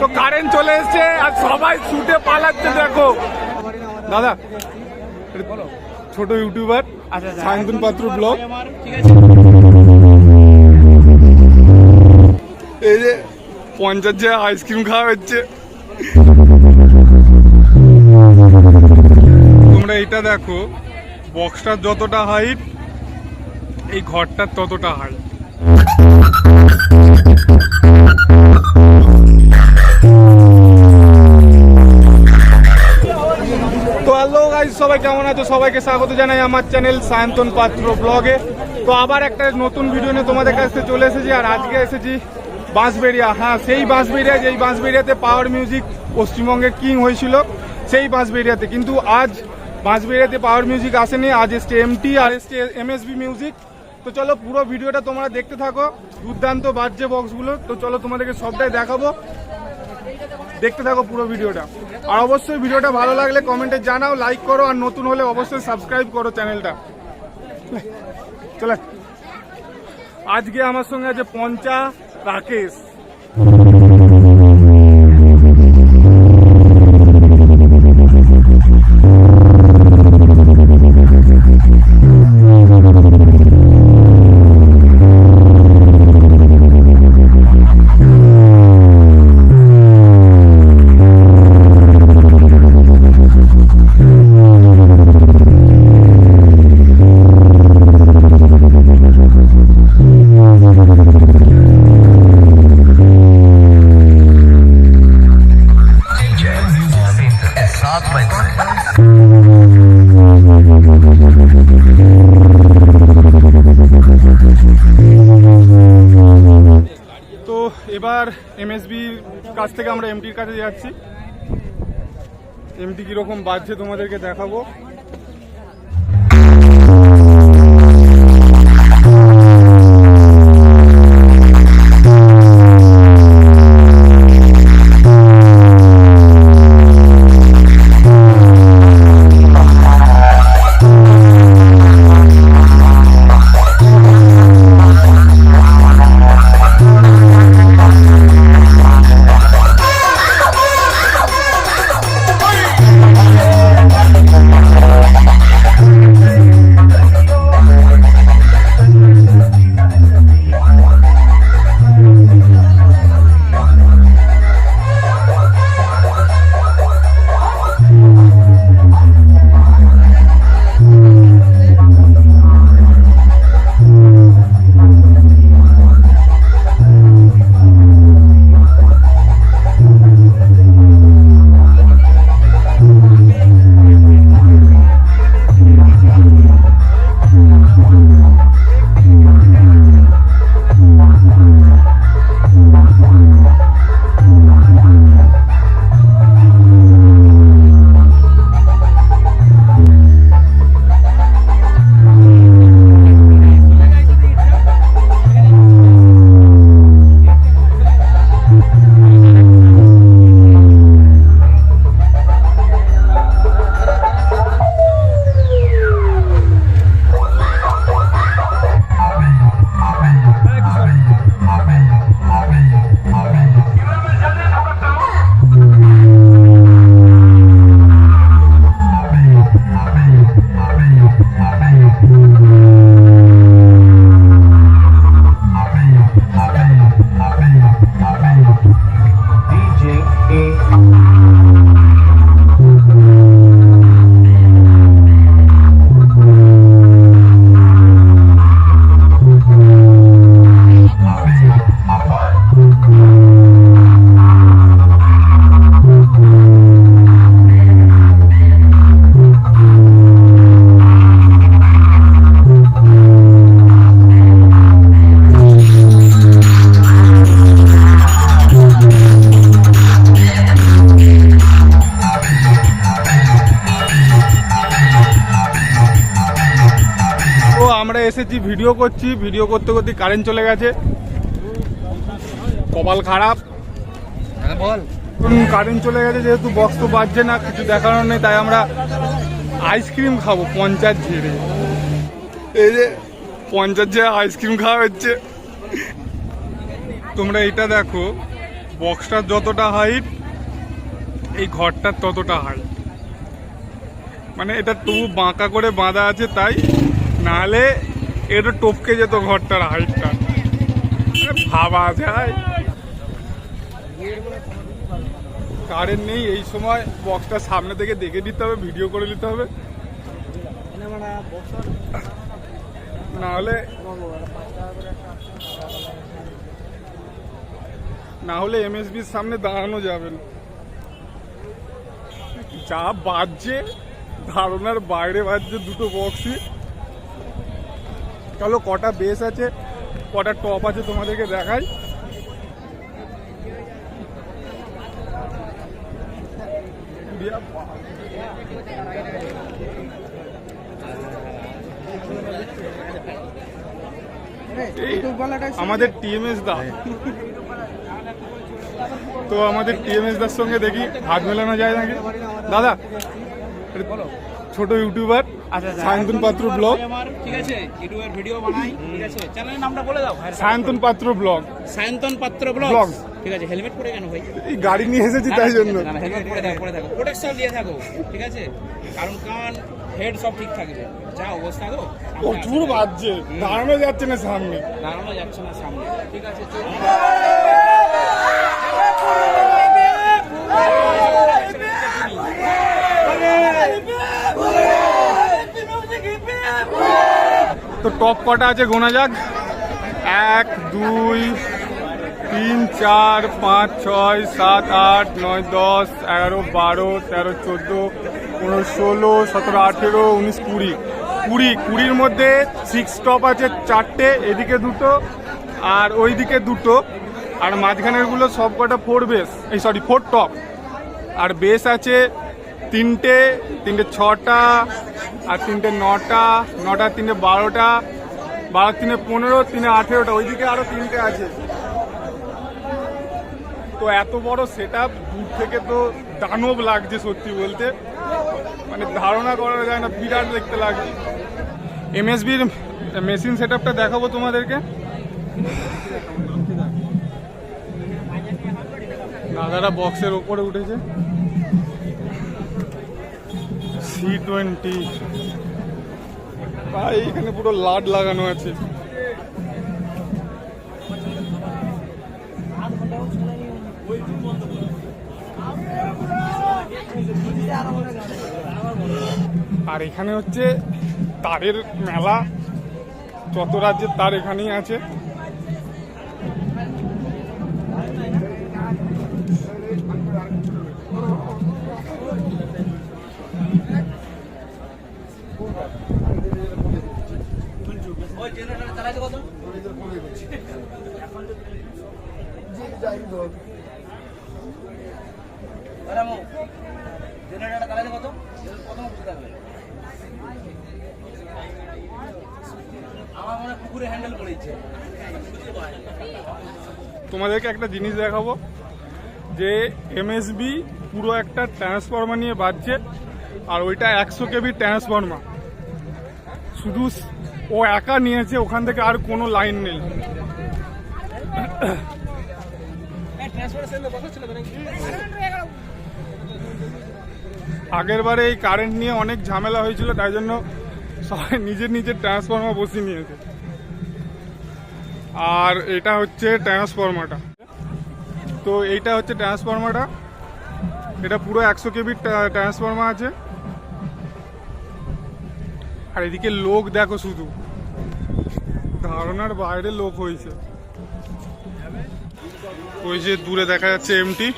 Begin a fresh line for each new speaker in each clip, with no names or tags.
তো কারেন্ট চলে এসছে আর সবাই ছুটে পালাচ্ছে। দেখো দাদা, ছোট ইউটিউবার সায়ন্তন পাত্র ব্লগ। এই যে 50 যে আইসক্রিম খাওয়া হচ্ছে, তোমরা এটা দেখো, বক্সটার যতটা হাইট এই ঘরটার ততটা হাইট। তো হ্যালো গাইস, সবাই কেমন আছো? সবাইকে স্বাগত জানাই আমার চ্যানেল সায়ন্তন পাত্র ব্লগে। তো আবার একটা নতুন ভিডিও নিয়ে তোমাদের কাছে চলে এসেছি। আর আজকে এসেছি বাঁশবেড়িয়া। হ্যাঁ, সেই বাঁশবেড়িয়া, যেই বাঁশবেড়িয়াতে পাওয়ার মিউজিক পশ্চিমবঙ্গের কিং হয়েছিল, সেই বাঁশবেড়িয়াতে। কিন্তু আজ বাঁশবেড়িয়াতে পাওয়ার মিউজিক আসেনি, আজ এসছে এমটি আর এসছে এমএসবি মিউজিক। তো চলো পুরো ভিডিওটা তোমরা দেখতে থাকো, দুর্দান্ত বাজছে বক্সগুলো। তো চলো তোমাদেরকে সবটাই দেখাবো, দেখতে থাকো পুরো ভিডিওটা। আর অবশ্যই ভিডিওটা ভালো লাগলে কমেন্টে জানাও, লাইক করো, আর নতুন হলে অবশ্যই সাবস্ক্রাইব করো চ্যানেলটা। চলে, আজকে আমার সঙ্গে আছে পঞ্চা, রাকেশ। তো এবার এমএসবির কাছ থেকে আমরা এমটির কাছে যাচ্ছি। এমটি কিরকম বাজছে তোমাদেরকে দেখাবো। আমরা এসেছি, ভিডিও করছি, ভিডিও করতে করতে কারেন্ট চলে গেছে, কপাল খারাপ। বল, কারেন্ট চলে গেছে, যেহেতু বক্স তো বাজছে না, কিছু দেখানোর নেই, তাই আমরা আইসক্রিম খাবো 50 ঝেড়ে। এই যে 50 ঝেড়ে আইসক্রিম খাওয়া হচ্ছে। তোমরা এটা দেখো, বক্সটার যতটা হাইট এই ঘরটার ততটা হাইট, মানে এটা তবু বাঁকা করে বাঁধা আছে তাই, নাহলে এটা টপকে যেত ঘরটার হাইটটা, ভাবা যায়। কারেন্ট নেই এই সময়, বক্সটা সামনে থেকে দেখে নিতে হবে, ভিডিও করে নিতে হবে, না হলে এমএসবির সামনে দাঁড়ানো যাবে না। যা বাজছে ধারণার বাইরে বাজছে দুটো বক্সই। চলো কটা বেস আছে কটা টপ আছে তোমাদেরকে দেখাই। আমাদের টিএমএস দা, তো আমাদের টিএমএস দার সঙ্গে দেখি হাত মেলানো যায় নাকি। দাদা ছোট ইউটিউবার সায়ন্তন পাত্র ব্লগ,
ঠিক আছে, ইউটিউবের ভিডিও বানাই, ঠিক আছে, চ্যানেলের নামটা বলে দাও।
সায়ন্তন পাত্র ব্লগ,
সায়ন্তন পাত্র ব্লগ, ঠিক আছে। হেলমেট পরে কেন ভাই?
এই গাড়ি নিয়ে এসেছি তাই জন্য।
হেলমেট পরে থাকো, প্রোটেকশন দিয়ে থাকো, ঠিক আছে, কারণ কান হেড সব ঠিক থাকবে। যা অবস্থা গো,
প্রচুর বাজছে, দাঁড়ানো যাচ্ছে না সামনে,
দাঁড়ানো যাচ্ছে না সামনে, ঠিক আছে।
তো টপ কটা আছে গোনা যাক। 1 2 3 4 5 6 7 8 9 10 11 12 13 14 15 16 17 18 19 20 20 20-র মধ্যে 6 টপ আছে 4টে, এদিকে দুটো আর ওইদিকে দুটো, আর মাঝখানেরগুলো সব কটা 4 বেস, এই সরি 4 টপ, আর বেস আছে 3টে 6টা আর 3টে 9টা, 9টার 3টে 12টা, 12 3টে 15, 3টে 18টা, ওইদিকে আরো 3টে আছে। তো এত বড় সেট আপ দূর থেকে তো দানব লাগছে সত্যি বলতে, মানে ধারণা করা যায় না, বিরাট দেখতে লাগছে। এমএসবির মেশিন সেট আপটা দেখাবো তোমাদেরকে। দাদারা বক্সের ওপরে উঠেছে, C20 ভাই, এখানে পুরো লাট লাগানো আছে। আর এখানে হচ্ছে তারের মেলা, যত রাজ্যের তার এখানেই আছে। তোমাদেরকে একটা জিনিস দেখাবো যে এমএসবি পুরো একটা ট্রান্সফরমার নিয়ে বাজছে, আর ওইটা 100 কেবি ট্রান্সফরমার, শুধু ও একা নিয়েছে, ওখান থেকে আর কোনো লাইন নেই। আগের বারে এই কারেন্ট নিয়ে অনেক ঝামেলা হয়েছিল, তাই জন্য সবাই নিজের নিজের ট্রান্সফরমার বসিয়ে নিয়েছে। আর এটা হচ্ছে ট্রান্সফরমারটা, তো এইটা হচ্ছে ট্রান্সফরমারটা, এটা পুরো 100 কেবির ট্রান্সফরমার আছে। আর এদিকে লোক দেখো, শুধু ধারণার বাইরে লোক হয়েছে। ওই যে দূরে দেখা যাচ্ছে এমটি,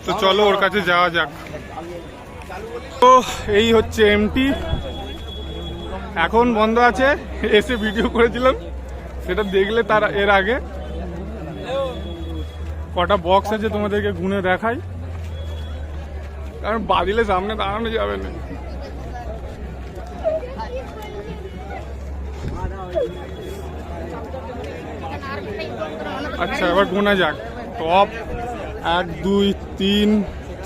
তো চলো ওর কাছে যাওয়া যাক। তো এই হচ্ছে এমটি, এখন বন্ধ আছে, এসে ভিডিও করেছিলাম, সেটা দেখলে তার এর আগে। কটা বক্স আছে তোমাদেরকে গুনে দেখাই, কারণ বাদিলে সামনে দাঁড়ানো যাবে না। আচ্ছা এবার গোনা যাক। টপ 1 2 3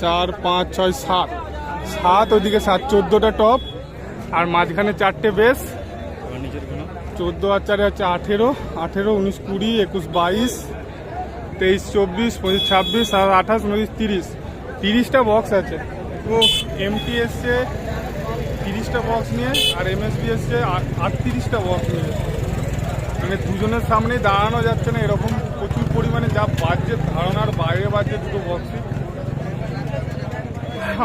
4 5 6 7, 7 ওইদিকে 7, 14টা টপ, আর মাঝখানে 4টে বেস, 14 আর 4 হচ্ছে 18, 18 19 20 21 22 23, 24, 25, 26, 28, 29, 30টা বক্স আছে। তো এমটি এসছে 30টা বক্স নিয়ে, আর এমএসবি এসছে 38টা বক্স নিয়ে। মানে দুজনের সামনেই দাঁড়ানো যাচ্ছে না, এরকম প্রচুর পরিমাণে যা বাজছে, ধারণার বাইরে বাজছে দুটো বক্সই।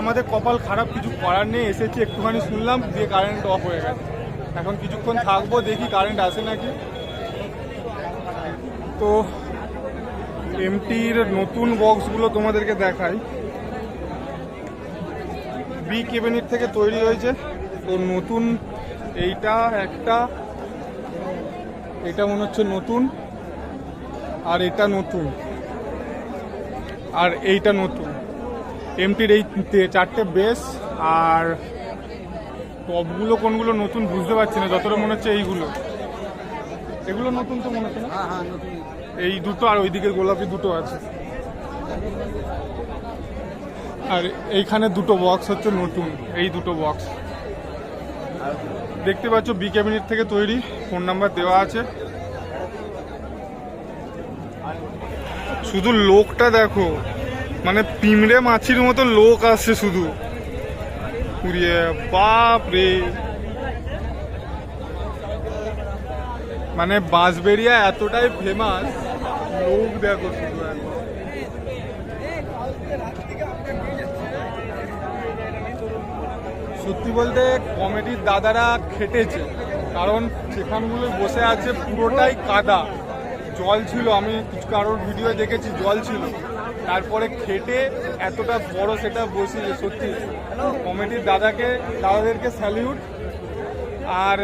আমাদের কপাল খারাপ, কিছু করার নেই। এসেছি একটুখানি শুনলাম, দিয়ে কারেন্ট অফ হয়ে গেছে। এখন কিছুক্ষণ থাকবো, দেখি কারেন্ট আসে নাকি। তো এমটির নতুন বক্সগুলো তোমাদেরকে দেখাই। বি ক্যাবিনেট থেকে তৈরি হয়েছে। তো নতুন এইটা একটা, এটা মনে হচ্ছে নতুন, আর এটা নতুন, আর এইটা নতুন। এমটির এই 4টে বেস, আর টপগুলো কোনগুলো নতুন বুঝতে পারছি না, যতটা মনে হচ্ছে এইগুলো, এগুলো নতুন তো মনে হচ্ছে না। এই দুটো আর ওইদিকে গোলাপি দুটো আছে, আর এইখানে দুটো বক্স হচ্ছে নতুন। এই দুটো বক্স দেখতে পাচ্ছ, বি ক্যাবিনেট থেকে তৈরি, ফোন নাম্বার দেওয়া আছে। শুধু লোকটা দেখো, মানে পিমড়ে মাছির মতো লোক আসছে শুধু, পুরিয়ে বাপ রে। মানে বাঁশবেড়িয়া এতটাই ফেমাস, লোক দেখো শুধু একবার। সত্যি বলতে কমেডির দাদারা খেটেছে, কারণ সেখানগুলো বসে আছে পুরোটাই কাদা, জল ছিল। আমি কিছু কারোর ভিডিও দেখেছি, জল ছিল। তারপরে খেটে এতটা বড় সেটা বসিয়েছে। সত্যি কমেডির দাদাদেরকে স্যালিউট। আর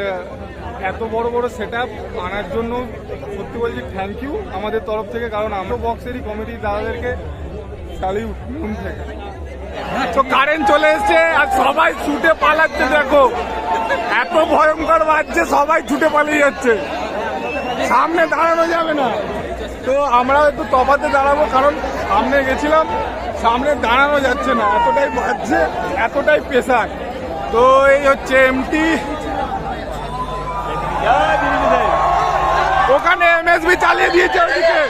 এত বড় বড় সেট আপ আনার জন্য সত্যি বলছি থ্যাংক ইউ আমাদের তরফ থেকে, কারণ আমরা বক্সেরই কমেডির দাদাদেরকে স্যালিউট মন থেকে। তো কারেন্ট চলে এসছে, আর সবাই ছুটে পালাচ্ছে। দেখো এত ভয়ঙ্কর বাজছে, সবাই ছুটে পালিয়ে যাচ্ছে, সামনে দাঁড়ানো যাবে না। তো আমরাও একটু তফাতে দাঁড়াবো, কারণ সামনে গেছিলাম, সামনে দাঁড়ানো যাচ্ছে না, এতটাই বাজছে, এতটাই প্রেসার। তো এই হচ্ছে এমটি, ওখানে এমএসবি চালিয়ে দিয়েছে ওইদিকে।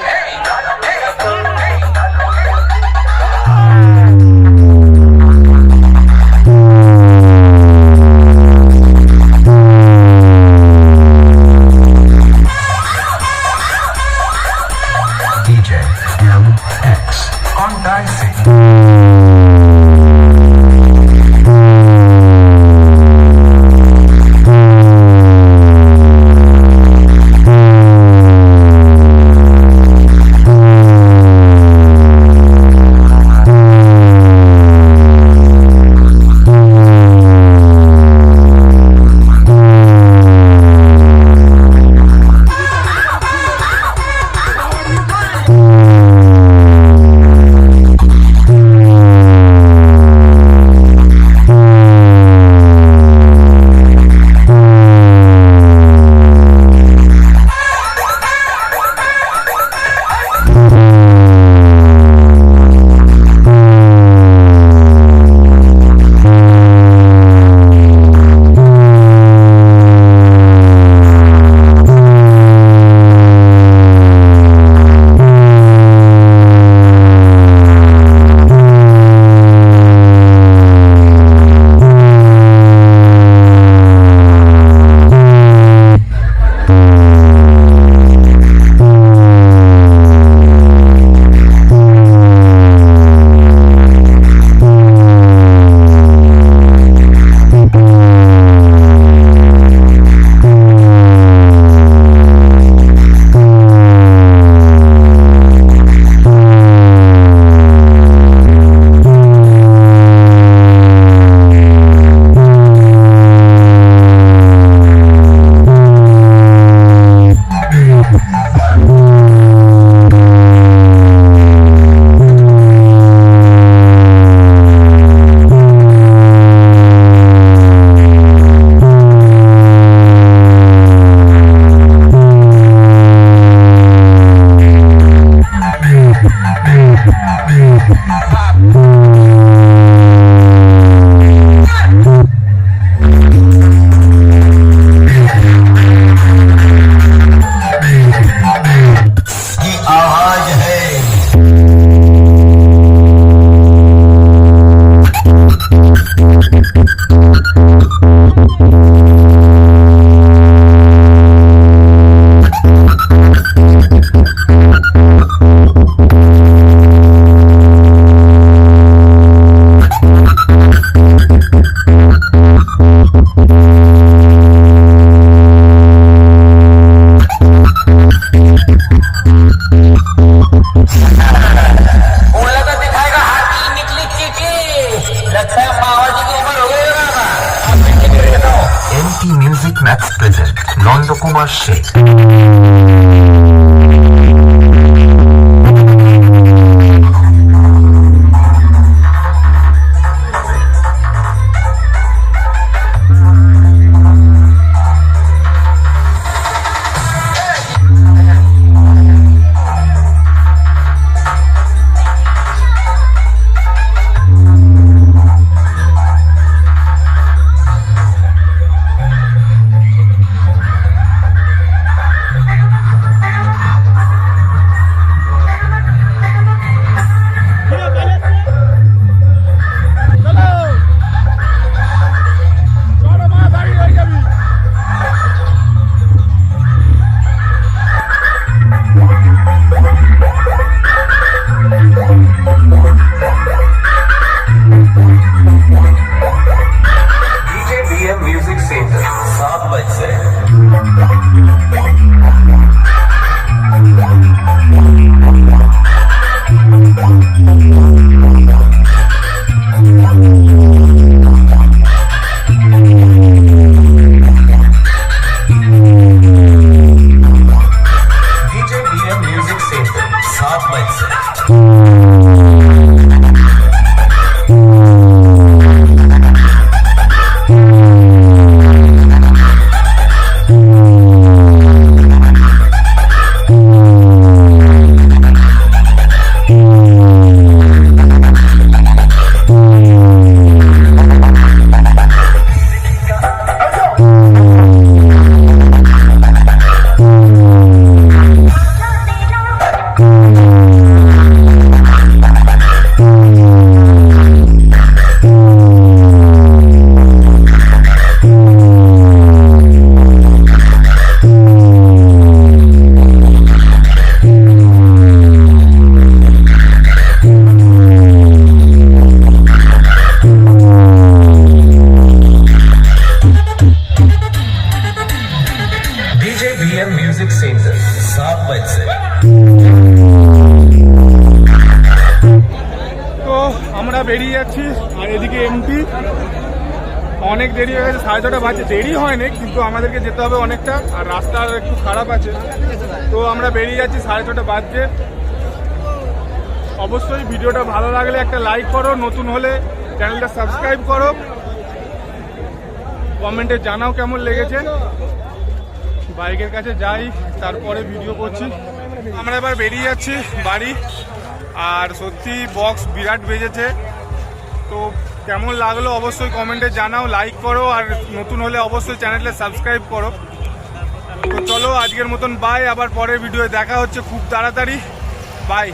आवाज है কুমার শেখ। म्यूजिक सेंटर 7 बजे म्यूजिक सेंटर 7 बजे म्यूजिक सेंटर 7 बजे।
তো আমরা বেরিয়ে যাচ্ছি আর এদিকে এমপি অনেক দেরি হয়ে গেছে, 6:30 বাজে। দেরি হয়নি কিন্তু আমাদেরকে যেতে হবে অনেকটা, আর রাস্তা একটু খারাপ আছে। তো আমরা বেরিয়ে যাচ্ছি 6:30 বাজে। অবশ্যই ভিডিওটা ভালো লাগলে একটা লাইক করো, নতুন হলে চ্যানেলটা সাবস্ক্রাইব করো, কমেন্টে জানাও কেমন লেগেছে। বাইকের কাছে যাই, তারপরে ভিডিও করছি। আমরা এবার বেরিয়ে যাচ্ছি বাড়ি। আর সত্যি বক্স বিরাট বেজেছে, তো কেমন লাগলো অবশ্যই কমেন্টে জানাও, লাইক করো, আর নতুন হলে অবশ্যই চ্যানেলটা সাবস্ক্রাইব করো। তো চলো আজকের মতন বাই, আবার পরের ভিডিওয়ে দেখা হচ্ছে খুব তাড়াতাড়ি। বাই।